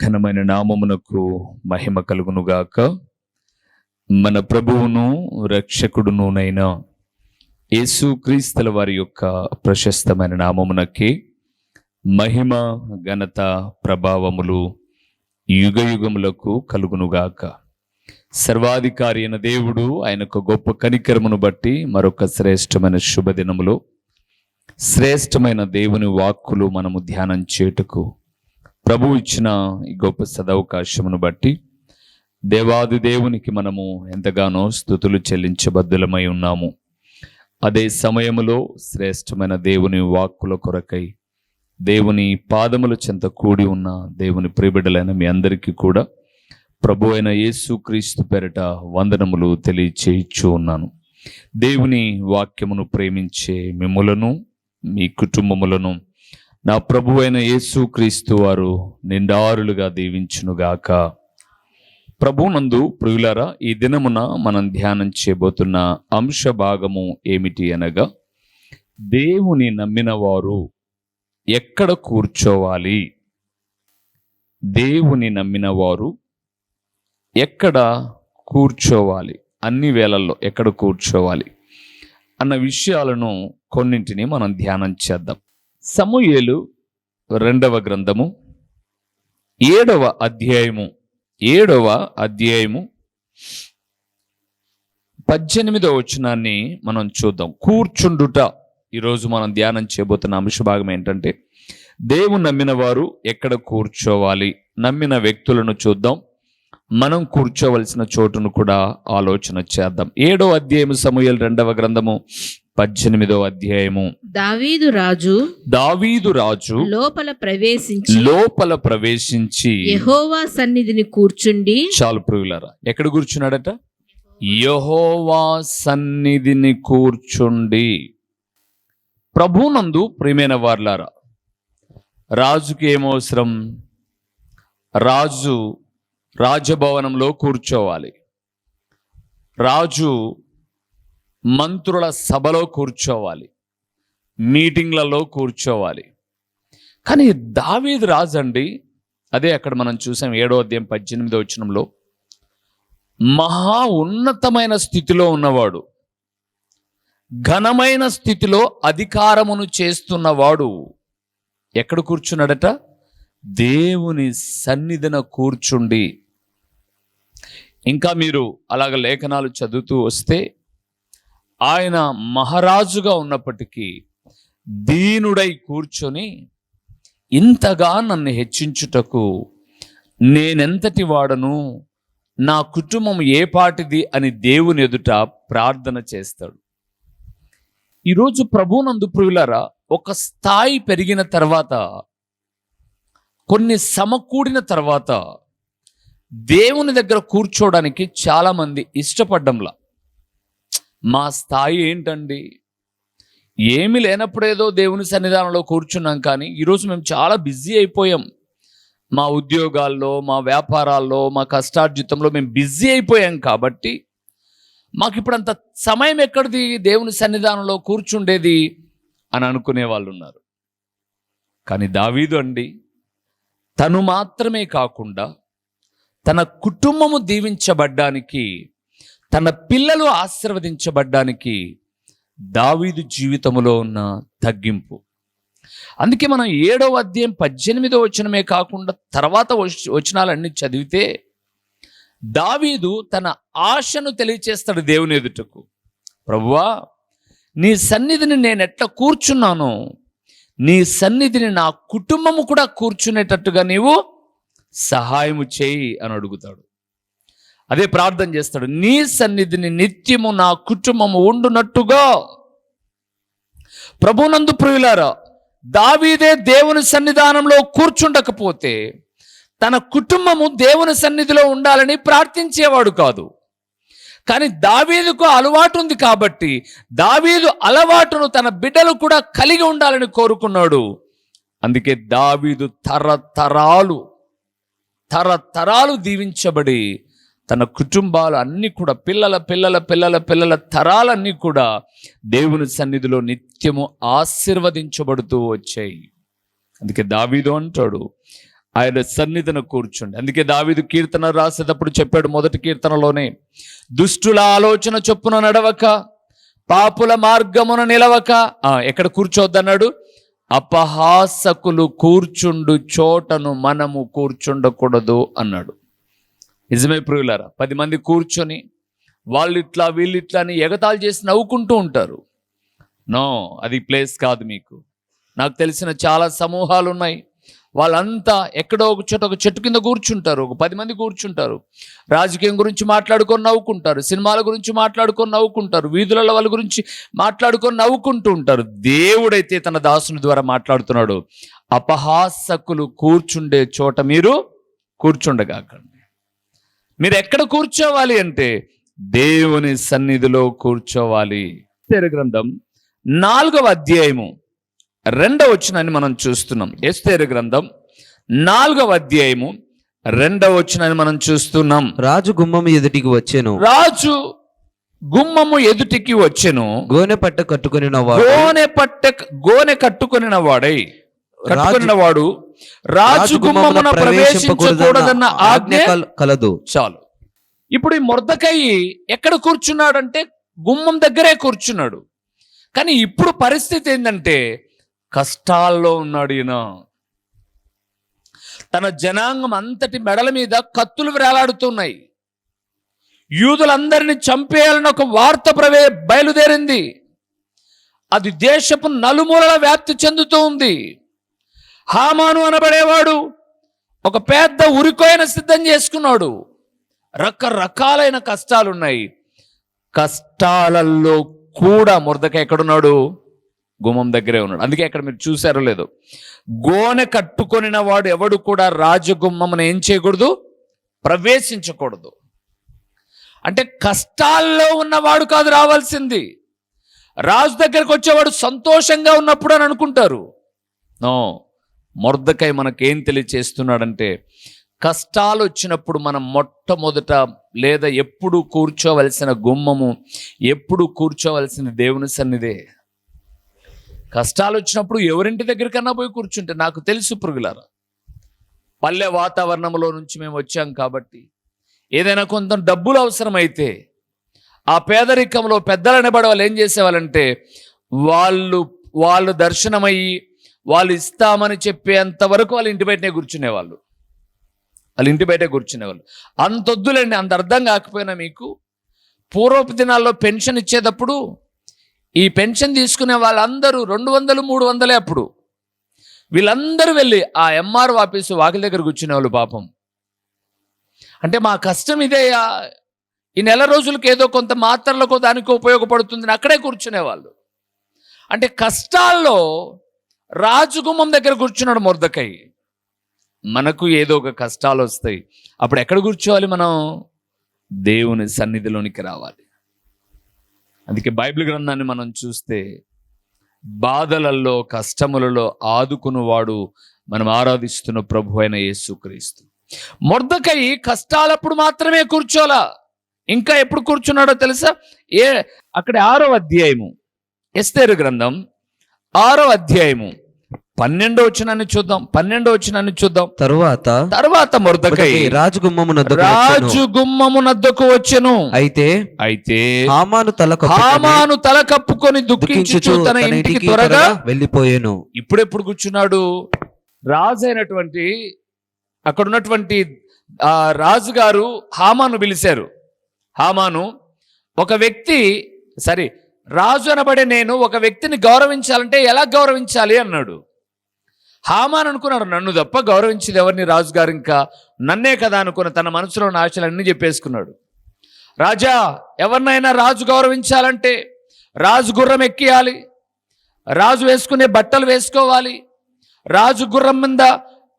ఘనమైన నామమునకు మహిమ కలుగునుగాక. మన ప్రభువును రక్షకుడునునైన యేసుక్రీస్తుల వారి యొక్క ప్రశస్తమైన నామమునకి మహిమ, ఘనత, ప్రభావములు యుగయుగములకు కలుగునుగాక. సర్వాధికారి అయిన దేవుడు ఆయనకు గొప్ప కనికరమును బట్టి మరొక శ్రేష్టమైన శుభదినములో శ్రేష్టమైన దేవుని వాక్కులు మనము ధ్యానం చేయుటకు ప్రభు ఇచ్చిన ఈ గొప్ప సదవకాశమును బట్టి దేవాది దేవునికి మనము ఎంతగానో స్తుతులు చెల్లించబద్దులమై ఉన్నాము. అదే సమయములో శ్రేష్టమైన దేవుని వాక్కుల కొరకై దేవుని పాదముల చెంత కూడి ఉన్న దేవుని ప్రియబిడ్డలైన మీ అందరికీ కూడా ప్రభు అయిన యేసుక్రీస్తు పేరిట వందనములు తెలియచేయచ్చు ఉన్నాను. దేవుని వాక్యమును ప్రేమించే మిమ్ములను, మీ కుటుంబములను నా ప్రభు అయిన యేసుక్రీస్తు వారు నిండారులుగా దీవించునుగాక. ప్రభునందు ప్రియులారా, ఈ దినమున మనం ధ్యానం చేయబోతున్న అంశ భాగము ఏమిటి అనగా, దేవుని నమ్మిన వారు ఎక్కడ కూర్చోవాలి, దేవుని నమ్మిన వారు ఎక్కడ కూర్చోవాలి, అన్ని వేళల్లో ఎక్కడ కూర్చోవాలి అన్న విషయాలను కొన్నింటిని మనం ధ్యానం చేద్దాం. సమూయేలు 2వ గ్రంథము 7వ అధ్యాయము 18వ వచనాన్ని మనం చూద్దాం. కూర్చుండుట ఈరోజు మనం ధ్యానం చేయబోతున్న అంశ భాగం ఏంటంటే, దేవుని నమ్మిన వారు ఎక్కడ కూర్చోవాలి. నమ్మిన వ్యక్తులను చూద్దాం, మనం కూర్చోవలసిన చోటును కూడా ఆలోచన చేద్దాం. 7వ అధ్యాయము సమూయేలు 2వ గ్రంథము 18వ అధ్యాయము. దావీదు రాజు లోపల ప్రవేశించి యెహోవా సన్నిధిని కూర్చుండి. చాలు ప్రియులారా, ఎక్కడ కూర్చున్నాడట? యెహోవా సన్నిధిని కూర్చుండి. ప్రభునందు ప్రియమైన వార్లారా, రాజుకి ఏమవసరం? రాజు రాజభవనంలో కూర్చోవాలి, రాజు మంత్రుల సభలో కూర్చోవాలి, మీటింగ్లలో కూర్చోవాలి. కానీ దావీదు రాజు అండి, అదే అక్కడ మనం చూసాం 7వ అధ్యాయం 18వ వచనంలో, మహా ఉన్నతమైన స్థితిలో ఉన్నవాడు, ఘనమైన స్థితిలో అధికారమును చేస్తున్నవాడు ఎక్కడ కూర్చున్నాడట? దేవుని సన్నిధిన కూర్చుండి. ఇంకా మీరు అలాగ లేఖనాలు చదువుతూ వస్తే, ఆయన మహారాజుగా ఉన్నప్పటికీ దీనుడై కూర్చొని, ఇంతగా నన్ను హెచ్చించుటకు నేనెంతటి వాడను, నా కుటుంబం ఏ పాటిది అని దేవుని ఎదుట ప్రార్థన చేస్తాడు. ఈరోజు ప్రభునందు ప్రియులారా, ఒక స్థాయి పెరిగిన తర్వాత, కొన్ని సమకూడిన తర్వాత దేవుని దగ్గర కూర్చోవడానికి చాలామంది ఇష్టపడ్డంలా. మా స్థాయి ఏంటండి, ఏమి లేనప్పుడేదో దేవుని సన్నిధానంలో కూర్చున్నాం, కానీ ఈరోజు మేము చాలా బిజీ అయిపోయాం. మా ఉద్యోగాల్లో, మా వ్యాపారాల్లో, మా కష్టార్జితంలో మేము బిజీ అయిపోయాం కాబట్టి మాకు ఇప్పుడు అంత సమయం ఎక్కడిది దేవుని సన్నిధానంలో కూర్చుండేది అని అనుకునే వాళ్ళు ఉన్నారు. కానీ దావీదు అండి, తను మాత్రమే కాకుండా తన కుటుంబము దీవించబడ్డానికి, తన పిల్లలు ఆశీర్వదించబడ్డానికి దావీదు జీవితంలో ఉన్న తగ్గింపు. అందుకే మనం 7వ అధ్యాయం 18వ వచనమే కాకుండా తర్వాత వచనాలన్నీ చదివితే దావీదు తన ఆశను తెలియచేస్తాడు దేవుని ఎదుటకు. ప్రభువా, నీ సన్నిధిని నేను ఎట్లా కూర్చున్నానో, నీ సన్నిధిని నా కుటుంబము కూడా కూర్చునేటట్టుగా నీవు సహాయము చేయి అని అడుగుతాడు. అదే ప్రార్థన చేస్తాడు, నీ సన్నిధిని నిత్యము నా కుటుంబము ఉండునట్టుగా. ప్రభునందు ప్రియులారా, దావీదే దేవుని సన్నిధానంలో కూర్చుండకపోతే తన కుటుంబము దేవుని సన్నిధిలో ఉండాలని ప్రార్థించేవాడు కాదు. కానీ దావీదుకు అలవాటు ఉంది కాబట్టి దావీదు అలవాటును తన బిడ్డలు కూడా కలిగి ఉండాలని కోరుకున్నాడు. అందుకే దావీదు తరతరాలు దీవించబడి తన కుటుంబాలు అన్నీ కూడా పిల్లల పిల్లల పిల్లల పిల్లల తరాలన్నీ కూడా దేవుని సన్నిధిలో నిత్యము ఆశీర్వదించబడుతూ వచ్చాయి. అందుకే దావీదు అంటాడు, ఆయన సన్నిధిని కూర్చుండి. అందుకే దావీదు కీర్తన రాసేటప్పుడు చెప్పాడు, మొదటి కీర్తనలోనే, దుష్టుల ఆలోచన చొప్పున నడవక, పాపుల మార్గమున నిలవక, ఎక్కడ కూర్చోవద్దన్నాడు? అపహాసకులు కూర్చుండు చోటను మనము కూర్చుండకూడదు అన్నాడు. నిజమే ప్రియులారా, 10 మంది కూర్చొని వాళ్ళు ఇట్లా వీళ్ళు ఇట్లా అని ఎగతాళి చేసి నవ్వుకుంటూ ఉంటారు. నో, అది ప్లేస్ కాదు మీకు. నాకు తెలిసిన చాలా సమూహాలు ఉన్నాయి, వాళ్ళంతా ఎక్కడో ఒక చోట ఒక చెట్టు కింద కూర్చుంటారు, ఒక 10 మంది కూర్చుంటారు, రాజకీయం గురించి మాట్లాడుకొని నవ్వుకుంటారు, సినిమాల గురించి మాట్లాడుకొని నవ్వుకుంటారు, వీధులలో వాళ్ళ గురించి మాట్లాడుకొని నవ్వుకుంటూ ఉంటారు. దేవుడైతే తన దాసుని ద్వారా మాట్లాడుతున్నాడు, అపహాసకులు కూర్చుండే చోట మీరు కూర్చుండగాకండి. మీరు ఎక్కడ కూర్చోవాలి అంటే దేవుని సన్నిధిలో కూర్చోవాలి. ఎస్తేరు గ్రంథం 4వ అధ్యాయము 2వ వచనాన్ని మనం చూస్తున్నాం. ఎస్తేరు గ్రంథం 4వ అధ్యాయము 2వ వచనాన్ని మనం చూస్తున్నాం. రాజు గుమ్మము ఎదుటికి వచ్చెను. రాజు గుమ్మము ఎదుటికి వచ్చెను. గోనె పట్ట కట్టుకొనిన వాడు గోనె కట్టుకొనిన వాడై కట్టుకొనిన వాడు రాజు గుమ్మమున ప్రవేశించకూడదన్న ఆజ్ఞ కలదు. చాలు. ఇప్పుడు ఈ మొర్దెకయి ఎక్కడ కూర్చున్నాడంటే గుమ్మం దగ్గరే కూర్చున్నాడు. కానీ ఇప్పుడు పరిస్థితి ఏంటంటే కష్టాల్లో ఉన్నాడు ఈయన. తన జనాంగం అంతటి మెడల మీద కత్తులు వేలాడుతున్నాయి. యూదులందరినీ చంపేయాలని ఒక వార్త బయలుదేరింది. అది దేశపు నలుమూలల వ్యాప్తి చెందుతూ ఉంది. హామాను అనబడేవాడు ఒక పెద్ద ఉరికోయన సిద్ధం చేసుకున్నాడు. రకరకాలైన కష్టాలున్నాయి. కష్టాలలో కూడా మొర్దెకై ఎక్కడున్నాడు? గుమ్మం దగ్గరే ఉన్నాడు. అందుకే అక్కడ మీరు చూసారో లేదో, గోనె కట్టుకొనిన వాడు ఎవడు కూడా రాజగుమ్మమును ఏం చేయకూడదు? ప్రవేశించకూడదు. అంటే కష్టాల్లో ఉన్నవాడు కాదు రావాల్సింది. రాజు దగ్గరకు వచ్చేవాడు సంతోషంగా ఉన్నప్పుడు అని అనుకుంటారు. నో, మొర్దెకై మనకేం తెలియచేస్తున్నాడంటే కష్టాలు వచ్చినప్పుడు మనం మొట్టమొదట లేదా ఎప్పుడు కూర్చోవలసిన గుమ్మము, ఎప్పుడు కూర్చోవలసిన దేవుని సన్నిధే. కష్టాలు వచ్చినప్పుడు ఎవరింటి దగ్గరికన్నా పోయి కూర్చుంటే, నాకు తెలుసు పురుగులారా, పల్లె వాతావరణంలో నుంచి మేము వచ్చాం కాబట్టి ఏదైనా కొంత డబ్బులు అవసరమైతే ఆ పేదరికంలో పెద్దలు నిలబడే వాళ్ళు ఏం చేసేవాళ్ళంటే వాళ్ళు దర్శనమయ్యి వాళ్ళు ఇస్తామని చెప్పేంత వరకు వాళ్ళ ఇంటి బయటనే కూర్చునేవాళ్ళు. అంతొద్దులేండి, అంత అర్థం కాకపోయినా మీకు పూర్వపు దినాల్లో పెన్షన్ ఇచ్చేటప్పుడు ఈ పెన్షన్ తీసుకునే వాళ్ళందరూ 200, 300 అప్పుడు వీళ్ళందరూ వెళ్ళి ఆ ఎంఆర్ఓ ఆఫీసు వాకిలి దగ్గర కూర్చునేవాళ్ళు. పాపం, అంటే మా కష్టం ఇదే, ఈ నెల రోజులకి ఏదో కొంత మాత్రలకో దానికో ఉపయోగపడుతుందని అక్కడే కూర్చునేవాళ్ళు. అంటే కష్టాల్లో రాజగుమ్మం దగ్గర కూర్చున్నాడు మొర్దెకై. మనకు ఏదో ఒక కష్టాలు వస్తాయి, అప్పుడు ఎక్కడ కూర్చోవాలి? మనం దేవుని సన్నిధిలోనికి రావాలి. అందుకే బైబిల్ గ్రంథాన్ని మనం చూస్తే బాధలలో, కష్టములలో ఆదుకున్నవాడు మనం ఆరాధిస్తున్న ప్రభు అయిన యేసుక్రీస్తు. మొర్దెకై కష్టాలప్పుడు మాత్రమే కూర్చోలా. ఇంకా ఎప్పుడు కూర్చున్నాడో తెలుసా? అక్కడ 6వ అధ్యాయము, ఎస్తేరు గ్రంథం 6వ అధ్యాయము 12వ వచనాన్ని చూద్దాం. తరువాత మొర్దెకై రాజగుమ్మమునద్దకు వచ్చెను. అయితే హామాను తల కప్పుకొని దుఃఖించుచు తన ఇంటికి త్వరగా వెళ్ళిపోయాను. ఇప్పుడెప్పుడు కూర్చున్నాడు? రాజు అయినటువంటి అక్కడ ఉన్నటువంటి రాజుగారు హామాను పిలిచారు. హామాను ఒక వ్యక్తి, సరే రాజు అనబడే నేను ఒక వ్యక్తిని గౌరవించాలంటే ఎలా గౌరవించాలి అన్నాడు. హామాన్ అనుకున్నాడు, నన్ను తప్ప గౌరవించేది ఎవరిని? రాజుగారు ఇంకా నన్నే కదా అనుకున్న తన మనసులో ఉన్న ఆశలన్నీ చెప్పేసుకున్నాడు. రాజా, ఎవరినైనా రాజు గౌరవించాలంటే రాజు గుర్రం ఎక్కియాలి, రాజు వేసుకునే బట్టలు వేసుకోవాలి, రాజు గుర్రం మీద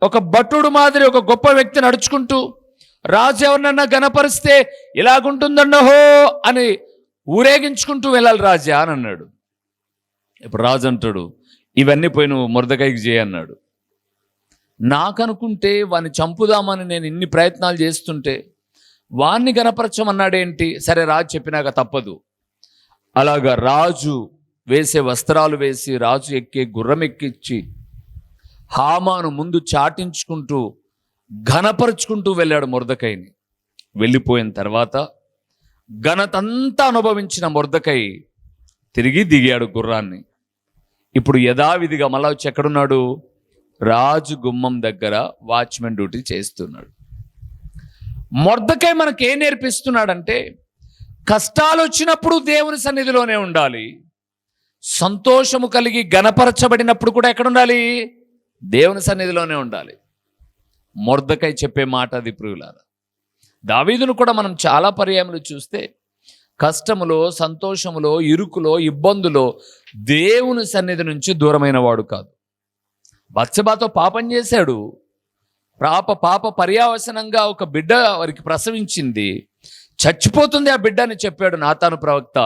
ఒక భటుడు మాదిరి ఒక గొప్ప వ్యక్తి నడుచుకుంటూ రాజు ఎవరినన్నా గణపరిస్తే ఇలాగుంటుందన్నహో అని ఊరేగించుకుంటూ వెళ్ళాలి రాజా అని అన్నాడు. ఇప్పుడు రాజు అంటాడు, ఇవన్నీ పోయి నువ్వు మొర్దెకైకి చేయన్నాడు. నాకనుకుంటే వాడిని చంపుదామని నేను ఇన్ని ప్రయత్నాలు చేస్తుంటే వాణ్ణి గణపరచమన్నాడేంటి? సరే, రాజు చెప్పినాక తప్పదు. అలాగా రాజు వేసే వస్త్రాలు వేసి రాజు ఎక్కే గుర్రం ఎక్కించి హామాను ముందు చాటించుకుంటూ ఘనపరుచుకుంటూ వెళ్ళాడు మొర్దెకైని. వెళ్ళిపోయిన తర్వాత ఘనతంతా అనుభవించిన మొర్దెకై తిరిగి దిగాడు గుర్రాన్ని. ఇప్పుడు యథావిధిగా మళ్ళా వచ్చి ఎక్కడున్నాడు? రాజు గుమ్మం దగ్గర వాచ్మెన్ డ్యూటీ చేస్తున్నాడు. మొర్దెకై మనకేం నేర్పిస్తున్నాడంటే, కష్టాలు వచ్చినప్పుడు దేవుని సన్నిధిలోనే ఉండాలి, సంతోషము కలిగి గణపరచబడినప్పుడు కూడా ఎక్కడ ఉండాలి? దేవుని సన్నిధిలోనే ఉండాలి. మొర్దెకై చెప్పే మాట అది ప్రియులారా. దావీదును కూడా మనం చాలా పర్యాయములు చూస్తే కష్టములో, సంతోషములో, ఇరుకులో, ఇబ్బందులో దేవుని సన్నిధి నుంచి దూరమైన వాడు కాదు. బత్షెబతో పాపం చేశాడు. పాప పర్యావసనంగా ఒక బిడ్డ వారికి ప్రసవించింది. చచ్చిపోతుంది ఆ బిడ్డ అని చెప్పాడు నాతాను ప్రవక్త.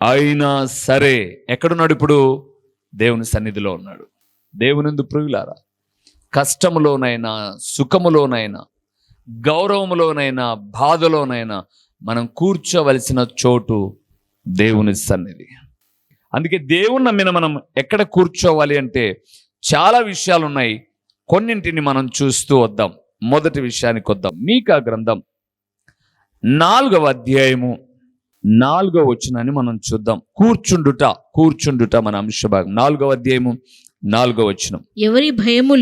అయినా సరే ఎక్కడున్నాడు? ఇప్పుడు దేవుని సన్నిధిలో ఉన్నాడు. దేవునిందు ప్రియులారా, కష్టములోనైనా, సుఖములోనైనా, గౌరవములోనైనా, బాధలోనైనా మనం కూర్చోవలసిన చోటు దేవుని సన్నిధి. అందుకే దేవుని నమ్మిన మనం ఎక్కడ కూర్చోవాలి అంటే చాలా విషయాలు ఉన్నాయి. కొన్నింటిని మనం చూస్తూ వద్దాం. మొదటి విషయానికి వద్దాం. మీకా గ్రంథం 4వ అధ్యాయము 4వ వచనాన్ని మనం చూద్దాం. కూర్చుండుట మన అంశ భాగం. 4వ అధ్యాయము 4వ వచనం. ఎవరి భయము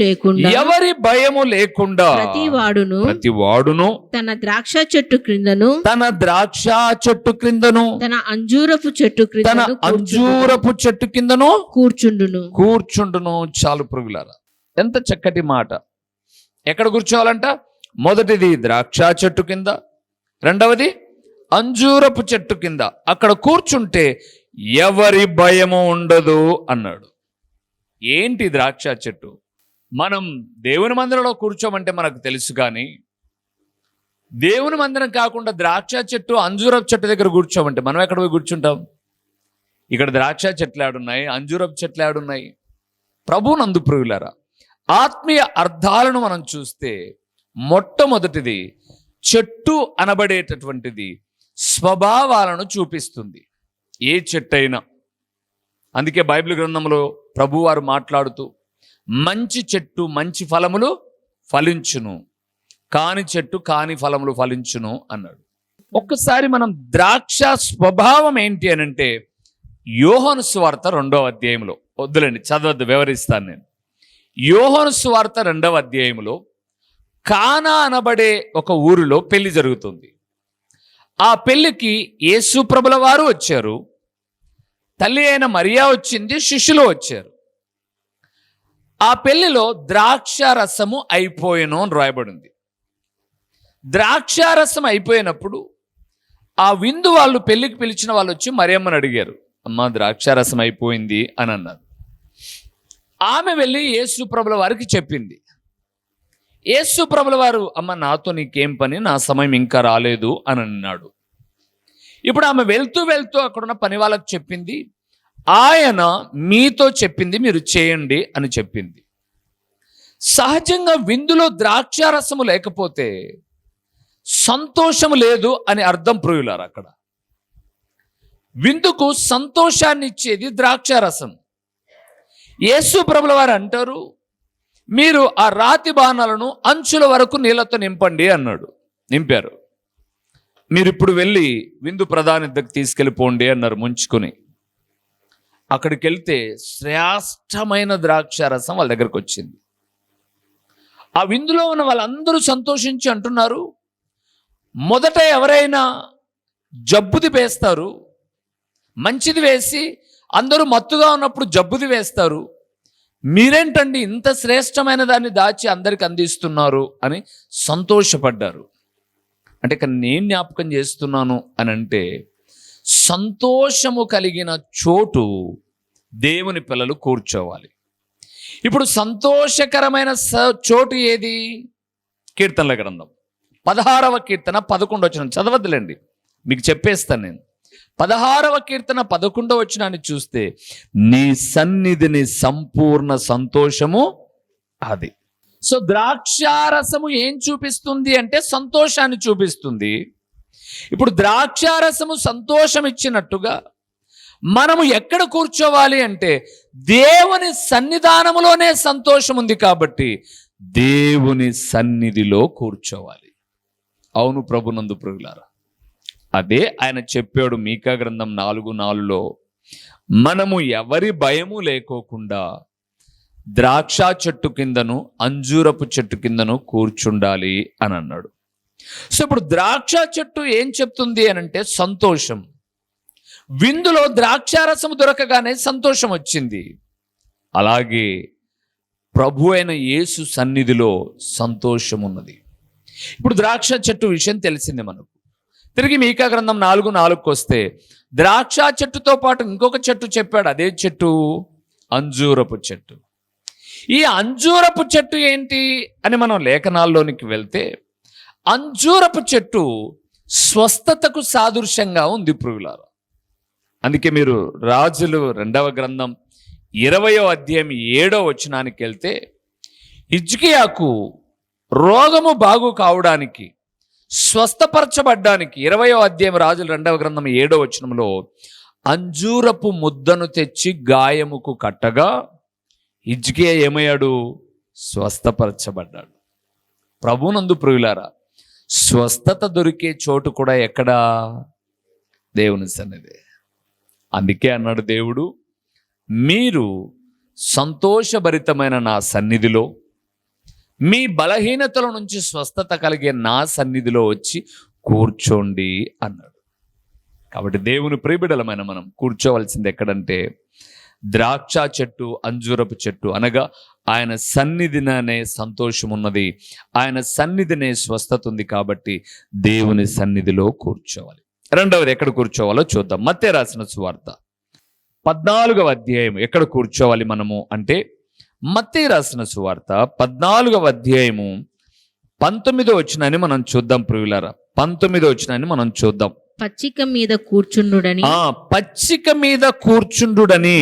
లేకుండా ప్రతి వాడును తన ద్రాక్ష చెట్టు క్రిందను తన అంజూరపు చెట్టు క్రిందను కూర్చుండును. చాలు ప్రుగులారా, ఎంత చక్కటి మాట. ఎక్కడ కూర్చోవాలంట? మొదటిది ద్రాక్ష చెట్టు కింద, రెండవది అంజూరపు చెట్టు కింద. అక్కడ కూర్చుంటే ఎవరి భయము ఉండదు అన్నాడు. ఏంటి ద్రాక్ష చెట్టు? మనం దేవుని మందిరంలో కూర్చోమంటే మనకు తెలుసు, కానీ దేవుని మందిరం కాకుండా ద్రాక్ష చెట్టు, అంజూరపు చెట్టు దగ్గర కూర్చోమంటే మనం ఎక్కడ పోయి కూర్చుంటాం? ఇక్కడ ద్రాక్ష చెట్లు ఆడున్నాయి, అంజూరపు చెట్లు ఆడున్నాయి. ప్రభువునందు ప్రియులారా, ఆత్మీయ అర్థాలను మనం చూస్తే మొట్టమొదటిది చెట్టు అనబడేటటువంటిది స్వభావాలను చూపిస్తుంది. ఏ చెట్టు అయినా. అందుకే బైబిల్ గ్రంథంలో ప్రభువారు మాట్లాడుతూ మంచి చెట్టు మంచి ఫలములు ఫలించును, కాని చెట్టు కాని ఫలములు ఫలించును అన్నాడు. ఒక్కసారి మనం ద్రాక్ష స్వభావం ఏంటి అని అంటే యోహాను సువార్త 2వ అధ్యాయంలో, వద్దులేండి చదవద్దు, వివరిస్తాను నేను. యోహాను సువార్త 2వ అధ్యాయంలో కానా అనబడే ఒక ఊరిలో పెళ్లి జరుగుతుంది. ఆ పెళ్లికి యేసు ప్రభుల వారు వచ్చారు, తల్లి అయిన మరియా వచ్చింది, శిష్యులు వచ్చారు. ఆ పెళ్లిలో ద్రాక్షారసము అయిపోయేను అని రాయబడింది. ద్రాక్షారసం అయిపోయినప్పుడు ఆ విందు వాళ్ళు, పెళ్లికి పిలిచిన వాళ్ళు వచ్చి మరియమ్మని అడిగారు, అమ్మ ద్రాక్షారసం అయిపోయింది అని అన్నారు. ఆమె వెళ్ళి యేసు ప్రభుల వారికి చెప్పింది. యేసు ప్రభుల వారు, అమ్మ నాతో నీకేం పని, నా సమయం ఇంకా రాలేదు అని అన్నాడు. ఇప్పుడు ఆమె వెళ్తూ అక్కడున్న పని వాళ్ళకు చెప్పింది, ఆయన మీతో చెప్పింది మీరు చేయండి అని చెప్పింది. సహజంగా విందులో ద్రాక్షారసము లేకపోతే సంతోషము లేదు అని అర్థం ప్రియులారు. అక్కడ విందుకు సంతోషాన్ని ఇచ్చేది ద్రాక్షారసం. యేసు ప్రభుల వారు అంటారు, మీరు ఆ రాతి బాణాలను అంచుల వరకు నీళ్లతో నింపండి అన్నాడు. నింపారు. మీరు ఇప్పుడు వెళ్ళి విందు ప్రధాని దగ్గరికి తీసుకెళ్ళిపోండి అన్నారు ముంచుకొని. అక్కడికి వెళ్తే శ్రేష్టమైన ద్రాక్షారసం వాళ్ళ దగ్గరకు వచ్చింది. ఆ విందులో ఉన్న వాళ్ళందరూ సంతోషించి అంటున్నారు, మొదట ఎవరైనా జబ్బుది వేస్తారు, మంచిది వేసి అందరూ మత్తుగా ఉన్నప్పుడు జబ్బుది వేస్తారు, మీరేంటండి ఇంత శ్రేష్టమైన దాన్ని దాచి అందరికి అందిస్తున్నారు అని సంతోషపడ్డారు. అంటే ఇక్కడ నేను జ్ఞాపకం చేస్తున్నాను అని అంటే, సంతోషము కలిగిన చోటు దేవుని పిల్లలు కూర్చోవాలి. ఇప్పుడు సంతోషకరమైన చోటు ఏది? కీర్తనల గ్రంథం 16వ కీర్తన 11వ వచనం. చదవద్దులేండి, మీకు చెప్పేస్తాను నేను. 16వ కీర్తన 11వ వచనాన్ని చూస్తే, నీ సన్నిధిని సంపూర్ణ సంతోషము అది. సో ద్రాక్షారసము ఏం చూపిస్తుంది అంటే సంతోషాన్ని చూపిస్తుంది. ఇప్పుడు ద్రాక్షారసము సంతోషం ఇచ్చినట్టుగా మనము ఎక్కడ కూర్చోవాలి అంటే దేవుని సన్నిధానములోనే సంతోషం ఉంది. కాబట్టి దేవుని సన్నిధిలో కూర్చోవాలి. అవును ప్రభునందు ప్రియులారా, అదే ఆయన చెప్పాడు మీకా గ్రంథం 4:4లో, మనము ఎవరి భయము లేకోకుండా ద్రాక్ష చెట్టు కిందను అంజూరపు చెట్టు కిందను కూర్చుండాలి అని అన్నాడు. సో ఇప్పుడు ద్రాక్ష చెట్టు ఏం చెప్తుంది అని అంటే సంతోషం. విందులో ద్రాక్షారసం దొరకగానే సంతోషం వచ్చింది. అలాగే ప్రభు అయిన యేసు సన్నిధిలో సంతోషం ఉన్నది. ఇప్పుడు ద్రాక్ష చెట్టు విషయం తెలిసింది మనకు. తిరిగి మీకా గ్రంథం 4:4కు వస్తే ద్రాక్ష చెట్టుతో పాటు ఇంకొక చెట్టు చెప్పాడు. అదే చెట్టు అంజూరపు చెట్టు. ఈ అంజూరపు చెట్టు ఏంటి అని మనం లేఖనాల్లోనికి వెళ్తే, అంజూరపు చెట్టు స్వస్థతకు సాదృశ్యంగా ఉంది ప్రియులారా. అందుకే మీరు రాజులు 2వ గ్రంథం 20వ అధ్యాయం 7వ వచనానికి వెళ్తే, హిజ్కియాకు రోగము బాగు కావడానికి, స్వస్థపరచబడ్డానికి 20వ అధ్యాయం రాజులు 2వ గ్రంథం 7వ వచనంలో అంజూరపు ముద్దను తెచ్చి గాయముకు కట్టగా హిజ్కియా ఏమయ్యాడు? స్వస్థపరచబడ్డాడు. ప్రభునందు ప్రియులారా, స్వస్థత దొరికే చోటు కూడా ఎక్కడా? దేవుని సన్నిధి. అందుకే అన్నాడు దేవుడు, మీరు సంతోషభరితమైన నా సన్నిధిలో, మీ బలహీనతల నుంచి స్వస్థత కలిగే నా సన్నిధిలో వచ్చి కూర్చోండి అన్నాడు. కాబట్టి దేవుని ప్రియబిడలమైన మనం కూర్చోవలసింది ఎక్కడంటే ద్రాక్ష చెట్టు, అంజూరపు చెట్టు అనగా ఆయన సన్నిధినే సంతోషం ఉన్నది, ఆయన సన్నిధినే స్వస్థత ఉంది. కాబట్టి దేవుని సన్నిధిలో కూర్చోవాలి. రెండవది ఎక్కడ కూర్చోవాలో చూద్దాం. మత్తయి రాసిన సువార్త 14వ అధ్యాయం ఎక్కడ కూర్చోవాలి మనము అంటే, మత్తయి రాసిన సువార్త 14వ అధ్యాయము 19వ వచనాన్ని మనం చూద్దాం ప్రియులారా. 19వ వచనాన్ని మనం చూద్దాం. పచ్చిక మీద కూర్చుండుడని, పచ్చిక మీద కూర్చుండుడని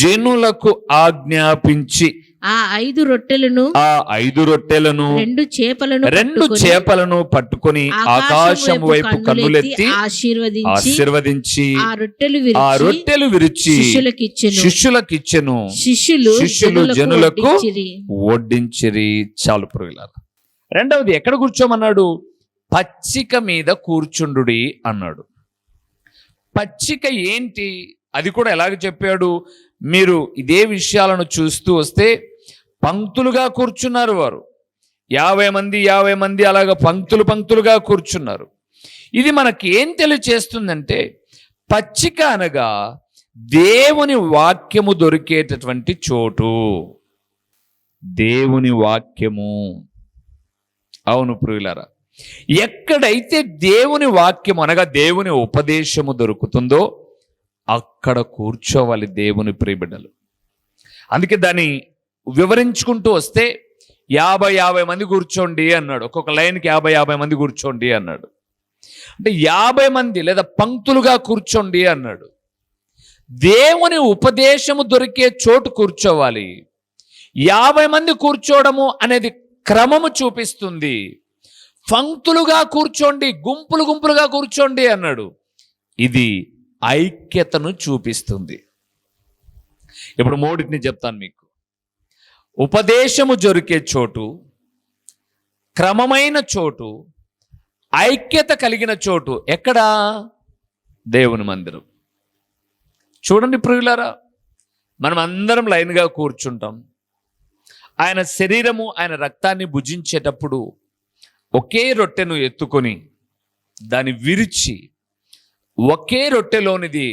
జనులకు ఆజ్ఞాపించి ఆ 5 రొట్టెలను 2 చేపలను పట్టుకొని ఆకాశం వైపు కన్నులెత్తి ఆశీర్వదించి ఆ రొట్టెలు విరిచి శిష్యులకిచ్చెను. శిష్యులు జనులకు వడ్డించిరి. చాలు ప్రియులారా. రెండవది ఎక్కడ కూర్చోమన్నాడు? పచ్చిక మీద కూర్చుండుడి అన్నాడు. పచ్చిక ఏంటి అది కూడా ఎలాగ చెప్పాడు? మీరు ఇదే విషయాలను చూస్తూ వస్తే పంక్తులుగా కూర్చున్నారు వారు. 50 మంది అలాగ పంక్తులుగా కూర్చున్నారు. ఇది మనకి ఏం తెలియచేస్తుందంటే, పచ్చిక అనగా దేవుని వాక్యము దొరికేటటువంటి చోటు. దేవుని వాక్యము. అవును ప్రియులారా, ఎక్కడైతే దేవుని వాక్యం అనగా దేవుని ఉపదేశము దొరుకుతుందో అక్కడ కూర్చోవాలి దేవుని ప్రియబిడ్డలు. అందుకే దాన్ని వివరించుకుంటూ వస్తే 50 మంది కూర్చోండి అన్నాడు. ఒక్కొక్క లైన్కి 50 మంది కూర్చోండి అన్నాడు. అంటే 50 మంది లేదా పంక్తులుగా కూర్చోండి అన్నాడు. దేవుని ఉపదేశము దొరికే చోటు కూర్చోవాలి. 50 మంది కూర్చోవడము అనేది క్రమము చూపిస్తుంది. పంక్తులుగా కూర్చోండి, గుంపులుగా కూర్చోండి అన్నాడు. ఇది ఐక్యతను చూపిస్తుంది. ఇప్పుడు మూడింటిని చెప్తాను మీకు. ఉపదేశము దొరికే చోటు, క్రమమైన చోటు, ఐక్యత కలిగిన చోటు ఎక్కడా? దేవుని మందిరం. చూడండి ప్రియులారా, మనం అందరం లైన్గా కూర్చుంటాం. ఆయన శరీరము, ఆయన రక్తాన్ని భుజించేటప్పుడు ఒకే రొట్టెను ఎత్తుకొని దాన్ని విరిచి, ఒకే రొట్టెలోనిది,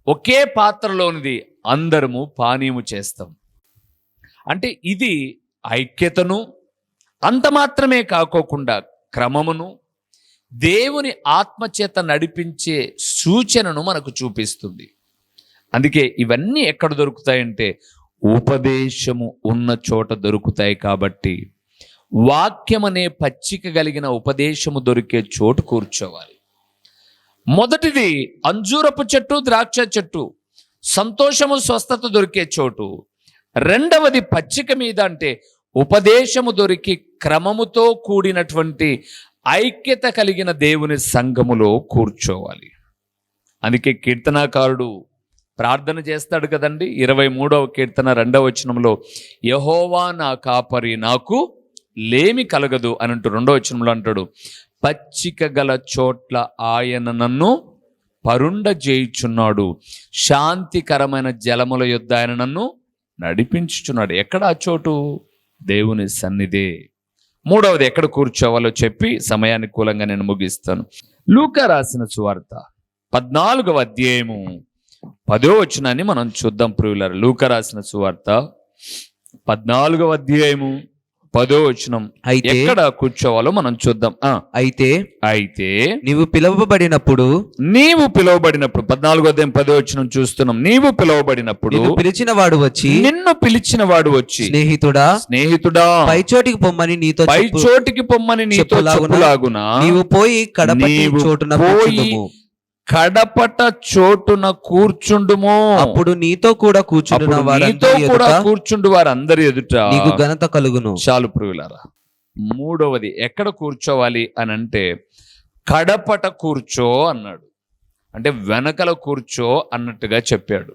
ఒకే పాత్రలోనిది అందరము పానీయము చేస్తాం. అంటే ఇది ఐక్యతను, అంత మాత్రమే కాకోకుండా క్రమమును, దేవుని ఆత్మచేత నడిపించే సూచనను మనకు చూపిస్తుంది. అందుకే ఇవన్నీ ఎక్కడ దొరుకుతాయంటే ఉపదేశము ఉన్న చోట దొరుకుతాయి. కాబట్టి వాక్యం అనే పచ్చిక కలిగిన ఉపదేశము దొరికే చోటు కూర్చోవాలి. మొదటిది అంజూరపు చెట్టు, ద్రాక్ష చెట్టు, సంతోషము స్వస్థత దొరికే చోటు. రెండవది పచ్చిక మీద అంటే ఉపదేశము దొరికి క్రమముతో కూడినటువంటి ఐక్యత కలిగిన దేవుని సంఘములో కూర్చోవాలి. అందుకే కీర్తనాకారుడు ప్రార్థన చేస్తాడు కదండి. 23వ కీర్తన 2వ వచనంలో యెహోవా నా కాపరి, నాకు లేమి కలగదు అని అంటూ 2వ వచనంలో అంటాడు, పచ్చిక గల చోట్ల ఆయన నన్ను పరుండజేయుచున్నాడు, శాంతికరమైన జలముల యొద్ద ఆయన నన్ను నడిపించుచున్నాడు. ఎక్కడ ఆ చోటు? దేవుని సన్నిధే. మూడవది ఎక్కడ కూర్చోవాలో చెప్పి సమయానికి కూలంగా నేను ముగిస్తాను. లూకా రాసిన సువార్త 14వ అధ్యాయము 10వ వచనాన్ని మనం చూద్దాం ప్రియులారా. లూకా రాసిన సువార్త 14వ అధ్యాయము 10వ వచనం అయితే ఎక్కడ కూర్చోవాలో మనం చూద్దాం. అయితే నీవు పిలువబడినప్పుడు 14వ అధ్యాయం 10వ వచనం చూస్తున్నాం. నీవు పిలువబడినప్పుడు నిన్ను పిలిచిన వాడు వచ్చి స్నేహితుడా పైచోటికి పొమ్మని నీతో చెప్పులాగున నీవు పోయి కడపట చోటున కూర్చుండుము. అప్పుడు నీతో కూడా కూర్చుండు వారందరి ఎదుట నీకు ఘనత కలుగును. చాలు ప్రియులారా. మూడవది ఎక్కడ కూర్చోవాలి అని అంటే కడపట కూర్చో అన్నాడు. అంటే వెనకల కూర్చో అన్నట్టుగా చెప్పాడు.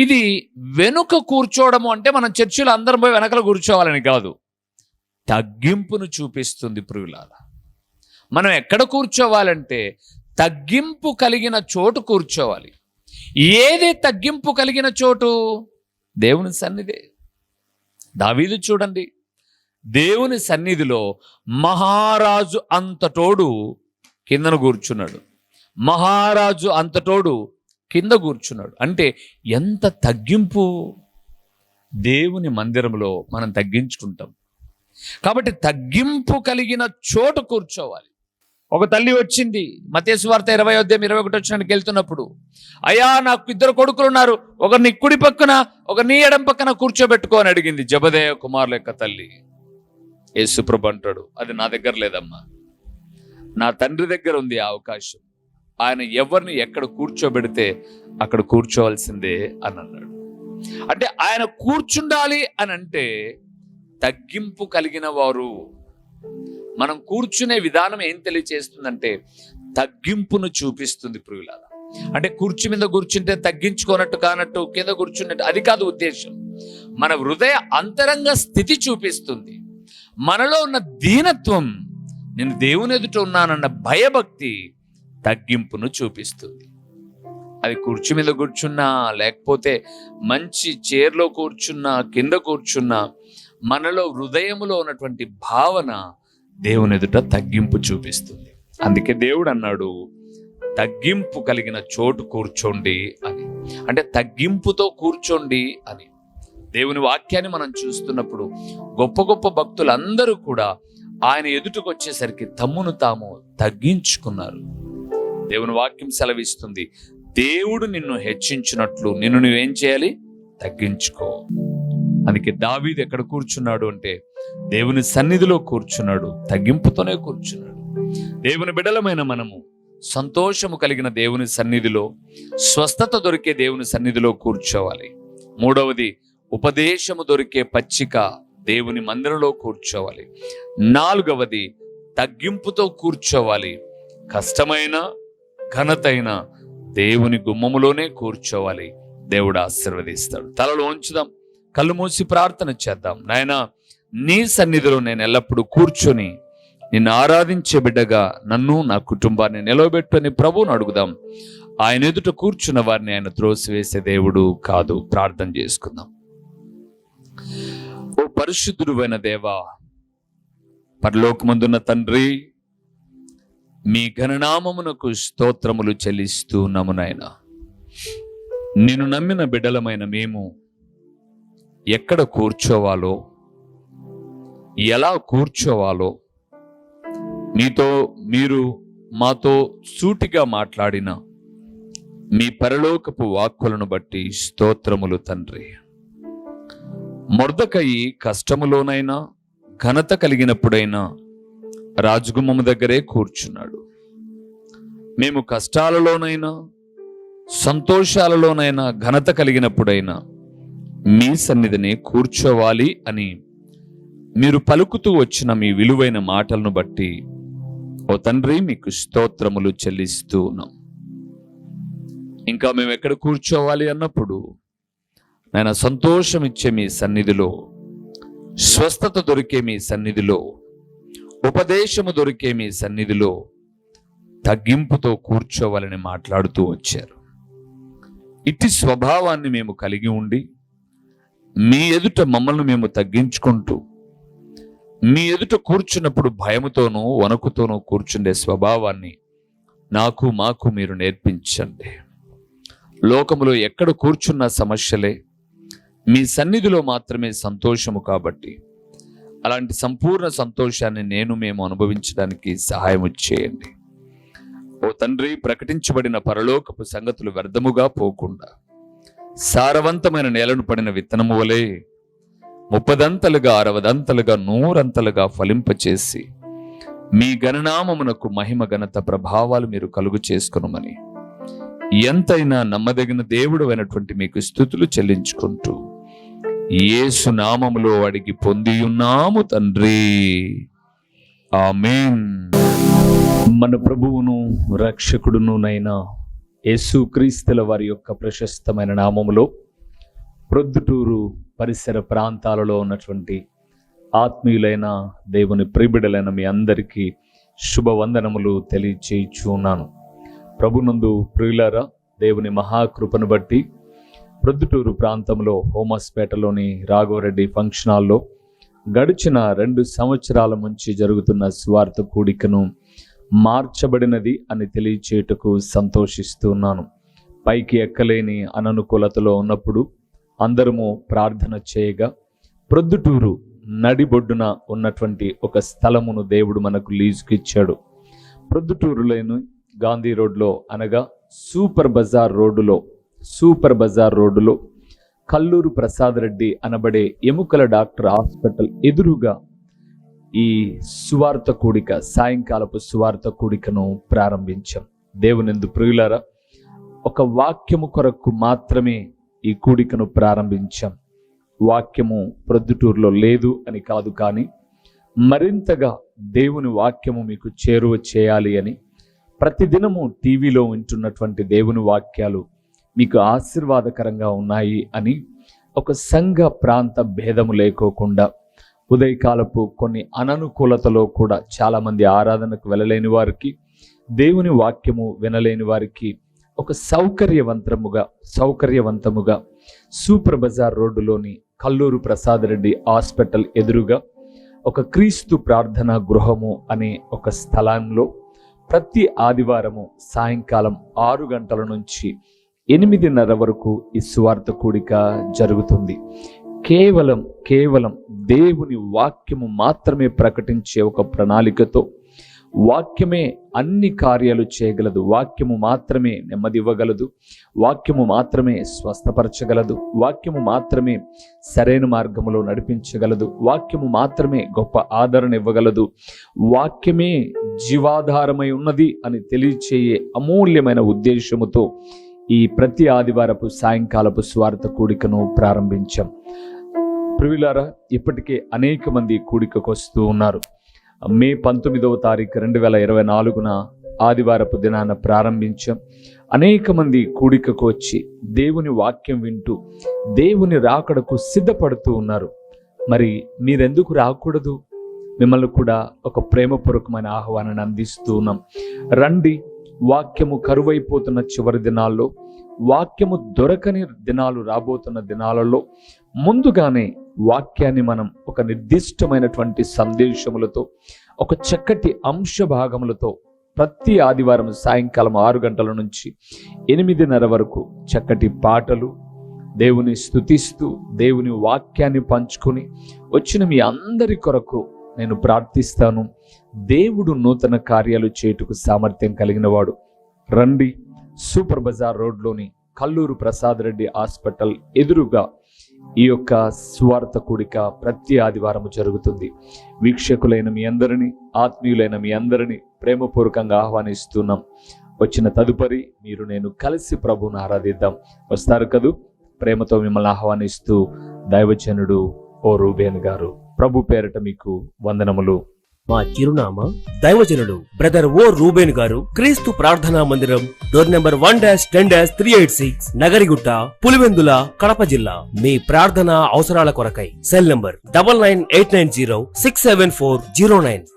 ఇది వెనుక కూర్చోవడము అంటే మనం చర్చిలో అందరం పోయి వెనకల కూర్చోవాలని కాదు, తగ్గింపును చూపిస్తుంది ప్రియులారా. మనం ఎక్కడ కూర్చోవాలంటే తగ్గింపు కలిగిన చోటు కూర్చోవాలి. ఏది తగ్గింపు కలిగిన చోటు? దేవుని సన్నిధే. దావీదు చూడండి, దేవుని సన్నిధిలో మహారాజు అంతటోడు కిందన కూర్చున్నాడు, మహారాజు అంతటోడు కింద కూర్చున్నాడు. అంటే ఎంత తగ్గింపు! దేవుని మందిరంలో మనం తగ్గించుకుంటాం కాబట్టి తగ్గింపు కలిగిన చోటు కూర్చోవాలి. ఒక తల్లి వచ్చింది, మత్తయి సువార్త 20వ అధ్యాయం 21వ వచనానికి వెళ్తున్నప్పుడు, అయ్యా నాకు 2 కొడుకులు ఉన్నారు, ఒకరిని కుడి పక్కన ఒకరిని ఎడం పక్కన కూర్చోబెట్టుకో అని అడిగింది. జబదేయ కుమారుల యొక్క తల్లి. యేసుప్రభు అంటాడు, అది నా దగ్గర లేదమ్మా, నా తండ్రి దగ్గర ఉంది ఆ అవకాశం. ఆయన ఎవరిని ఎక్కడ కూర్చోబెడితే అక్కడ కూర్చోవలసిందే అని అన్నాడు. అంటే ఆయన కూర్చుండాలి అని అంటే తగ్గింపు కలిగిన వారు. మనం కూర్చునే విధానం ఏం తెలియచేస్తుందంటే తగ్గింపును చూపిస్తుంది ప్రియులారా. అంటే కుర్చీ మీద కూర్చుంటే తగ్గించుకోనట్టు కానట్టు, కింద కూర్చున్నట్టు, అది కాదు ఉద్దేశం. మన హృదయ అంతరంగ స్థితి చూపిస్తుంది. మనలో ఉన్న దీనత్వం, నేను దేవుని ఎదుట ఉన్నానన్న భయభక్తి తగ్గింపును చూపిస్తుంది. అది కుర్చీ మీద కూర్చున్నా, లేకపోతే మంచి చైర్లో కూర్చున్నా, కింద కూర్చున్నా, మనలో హృదయములో ఉన్నటువంటి భావన దేవుని ఎదుట తగ్గింపు చూపిస్తుంది. అందుకే దేవుడు అన్నాడు, తగ్గింపు కలిగిన చోటు కూర్చోండి అని. అంటే తగ్గింపుతో కూర్చోండి అని. దేవుని వాక్యాన్ని మనం చూస్తున్నప్పుడు గొప్ప గొప్ప భక్తులందరూ కూడా ఆయన ఎదుటకు వచ్చేసరికి తమ్మును తాము తగ్గించుకున్నారు. దేవుని వాక్యం సెలవిస్తుంది, దేవుడు నిన్ను హెచ్చించినట్లు నిన్ను నువ్వేం చేయాలి? తగ్గించుకో. అందుకే దావీదు ఎక్కడ కూర్చున్నాడు అంటే దేవుని సన్నిధిలో కూర్చున్నాడు, తగ్గింపుతోనే కూర్చున్నాడు. దేవుని బిడ్డలమైన మనము సంతోషము కలిగిన దేవుని సన్నిధిలో, స్వస్థత దొరికే దేవుని సన్నిధిలో కూర్చోవాలి. మూడవది ఉపదేశము దొరికే పచ్చిక దేవుని మందిరంలో కూర్చోవాలి. నాలుగవది తగ్గింపుతో కూర్చోవాలి. కష్టమైన ఘనతైన దేవుని గుమ్మములోనే కూర్చోవాలి. దేవుడు ఆశీర్వదిస్తాడు. తలలో ఉంచుదాం, కళ్ళు మూసి ప్రార్థన చేద్దాం. నాయనా, నీ సన్నిధిలో నేను ఎల్లప్పుడూ కూర్చొని నిన్ను ఆరాధించే బిడ్డగా నన్ను, నా కుటుంబాన్ని నిలవబెట్టు అని ప్రభువుని అడుగుదాం. ఆయన ఎదుట కూర్చున్న వారిని ఆయన త్రోసివేసే దేవుడు కాదు. ప్రార్థన చేసుకుందాం. ఓ పరిశుద్ధుడైన దేవా, పరలోకమందున్న తండ్రి, మీ ఘననామమునకు స్తోత్రములు చెల్లిస్తూ ఉన్నాము నాయనా. నిన్ను నమ్మిన బిడ్డలమైన మేము ఎక్కడ కూర్చోవాలో, ఎలా కూర్చోవాలో మీరు మాతో సూటిగా మాట్లాడిన మీ పరలోకపు వాక్కులను బట్టి స్తోత్రములు తండ్రి. మొర్దెకయి కష్టములోనైనా ఘనత కలిగినప్పుడైనా రాజగుమ్మము దగ్గరే కూర్చున్నాడు. మేము కష్టాలలోనైనా సంతోషాలలోనైనా ఘనత కలిగినప్పుడైనా మీ సన్నిధిని కూర్చోవాలి అని మీరు పలుకుతూ వచ్చిన మీ విలువైన మాటలను బట్టి ఓ తండ్రి మీకు స్తోత్రములు చెల్లిస్తూ ఉన్నాం. ఇంకా మేము ఎక్కడ కూర్చోవాలి అన్నప్పుడు నాయన సంతోషం ఇచ్చే మీ సన్నిధిలో, స్వస్థత దొరికే మీ సన్నిధిలో, ఉపదేశము దొరికే మీ సన్నిధిలో తగ్గింపుతో కూర్చోవాలని మాట్లాడుతూ వచ్చారు. ఇట్టి స్వభావాన్ని మేము కలిగి ఉండి మీ ఎదుట మమ్మల్ని మేము తగ్గించుకుంటూ మీ ఎదుట కూర్చున్నప్పుడు భయముతోనూ వణుకుతోనూ కూర్చుండే స్వభావాన్ని నాకు మాకు మీరు నేర్పించండి. లోకములో ఎక్కడ కూర్చున్న సమస్యలే, మీ సన్నిధిలో మాత్రమే సంతోషము కాబట్టి అలాంటి సంపూర్ణ సంతోషాన్ని మేము అనుభవించడానికి సహాయం చేయండి. ఓ తండ్రి, ప్రకటించబడిన పరలోకపు సంగతులు వ్యర్థముగా పోకుండా సారవంతమైన నేలను పడిన విత్తనము వలె 30దంతలుగా 60దంతలుగా 100అంతలుగా ఫలింపచేసి మీ గణనామమునకు మహిమ ఘనత ప్రభావాలు మీరు కలుగు చేసుకొనుమని ఎంతైనా నమ్మదగిన దేవుడు అయినటువంటి మీకు స్తుతులు చెల్లించుకుంటూ యేసు నామములో అడిగి పొందియున్నాము తండ్రి, ఆమేన్. మన ప్రభువును రక్షకుడునునైన యేసుక్రీస్తుల వారి యొక్క ప్రశస్తమైన నామములో ప్రొద్దుటూరు పరిసర ప్రాంతాలలో ఉన్నటువంటి ఆత్మీయులైన దేవుని ప్రియబిడ్డలైన మీ అందరికీ శుభవందనములు తెలియచేయుచున్నాను. ప్రభునందు ప్రియులారా, దేవుని మహాకృపను బట్టి ప్రొద్దుటూరు ప్రాంతంలో హోమస్పేటలోని రాఘవరెడ్డి ఫంక్షన్ హాల్లో గడిచిన 2 సంవత్సరాల నుంచి జరుగుతున్న సువార్త కూడికను మార్చబడినది అని తెలియచేయుటకు సంతోషిస్తున్నాను. పైకి ఎక్కలేని అననుకూలతలో ఉన్నప్పుడు అందరము ప్రార్థన చేయగా ప్రొద్దుటూరు నడిబొడ్డున ఉన్నటువంటి ఒక స్థలమును దేవుడు మనకు లీజుకి ఇచ్చాడు. ప్రొద్దుటూరులోని గాంధీ రోడ్లో అనగా సూపర్ బజార్ రోడ్డులో కల్లూరు ప్రసాద్ రెడ్డి అనబడే ఎముకల డాక్టర్ హాస్పిటల్ ఎదురుగా ఈ సువార్త కూడిక, సాయంకాలపు సువార్త కూడికను ప్రారంభించాం. దేవునిందు ప్రియులారా, ఒక వాక్యము కొరకు మాత్రమే ఈ కూడికను ప్రారంభించాం. వాక్యము ప్రొద్దుటూరులో లేదు అని కాదు, కానీ మరింతగా దేవుని వాక్యము మీకు చేరువ చేయాలి అని ప్రతిదినము టీవీలో వింటున్నటువంటి దేవుని వాక్యాలు మీకు ఆశీర్వాదకరంగా ఉన్నాయి అని ఒక సంఘ ప్రాంత భేదము లేకోకుండా ఉదయకాలపు కొన్ని అననుకూలతలో కూడా చాలామంది ఆరాధనకు వెళ్ళలేని వారికి, దేవుని వాక్యము వినలేని వారికి ఒక సౌకర్యవంతముగా సూపర్ బజార్ రోడ్డులోని కల్లూరు ప్రసాద్ రెడ్డి హాస్పిటల్ ఎదురుగా ఒక క్రీస్తు ప్రార్థనా గృహము అనే ఒక స్థలంలో ప్రతి ఆదివారము సాయంకాలం 6 గంటల నుంచి 8:30 వరకు ఈ సువార్త కూడిక జరుగుతుంది. కేవలం దేవుని వాక్యము మాత్రమే ప్రకటించే ఒక ప్రణాళికతో, వాక్యమే అన్ని కార్యాలు చేయగలదు, వాక్యము మాత్రమే నెమ్మది ఇవ్వగలదు, వాక్యము మాత్రమే స్వస్థపరచగలదు, వాక్యము మాత్రమే సరైన మార్గములో నడిపించగలదు, వాక్యము మాత్రమే గొప్ప ఆదరణ ఇవ్వగలదు, వాక్యమే జీవాధారమై ఉన్నది అని తెలియచేయే అమూల్యమైన ఉద్దేశముతో ఈ ప్రతి ఆదివారపు సాయంకాలపు స్వార్థ కూడికను ప్రారంభించాం. ప్రియులారా, ఇప్పటికే అనేక మంది కూడికకు వస్తూ ఉన్నారు. మే 19వ తారీఖు 2024 ఆదివారపు దినాన ప్రారంభించాం. అనేక మంది కూడికకు వచ్చి దేవుని వాక్యం వింటూ దేవుని రాకడకు సిద్ధపడుతూ ఉన్నారు. మరి మీరెందుకు రాకూడదు? మిమ్మల్ని కూడా ఒక ప్రేమపూర్వకమైన ఆహ్వానాన్ని అందిస్తూ ఉన్నాం. రండి. వాక్యము కరువైపోతున్న చివరి దినాల్లో, వాక్యము దొరకని దినాలు రాబోతున్న దినాలలో ముందుగానే వాక్యాన్ని మనం ఒక నిర్దిష్టమైనటువంటి సందేశములతో, ఒక చక్కటి అంశ భాగములతో ప్రతి ఆదివారం సాయంకాలం 6 గంటల నుంచి 8:30 వరకు చక్కటి పాటలు, దేవుని స్తుతిస్తూ దేవుని వాక్యాన్ని పంచుకొని వచ్చిన మీ అందరి కొరకు నేను ప్రార్థిస్తాను. దేవుడు నూతన కార్యాలు చేయుటకు సామర్థ్యం కలిగిన వాడు. రండి. సూపర్ బజార్ రోడ్లోని కల్లూరు ప్రసాద్ రెడ్డి హాస్పిటల్ ఎదురుగా ఈ యొక్క సువార్త కూడిక ప్రతి ఆదివారము జరుగుతుంది. వీక్షకులైన మీ అందరినీ, ఆత్మీయులైన మీ అందరినీ ప్రేమపూర్వకంగా ఆహ్వానిస్తున్నాం. వచ్చిన తదుపరి మీరు నేను కలిసి ప్రభువును ఆరాధిద్దాం. వస్తారు కదూ? ప్రేమతో మిమ్మల్ని ఆహ్వానిస్తూ దైవజనుడు ఓ రూబేన్ గారు. ప్రభు పేరట మీకు వందనములు. మా చిరునామా దైవజనులు బ్రదర్ ఓ రూబేన్ గారు, క్రీస్తు ప్రార్థనా మందిరం, డోర్ నెంబర్ 1-10-386, నగరిగుట్ట, పులివెందుల, కడప జిల్లా. మీ ప్రార్థనా అవసరాల కొరకై సెల్ నంబర్ 9989067409.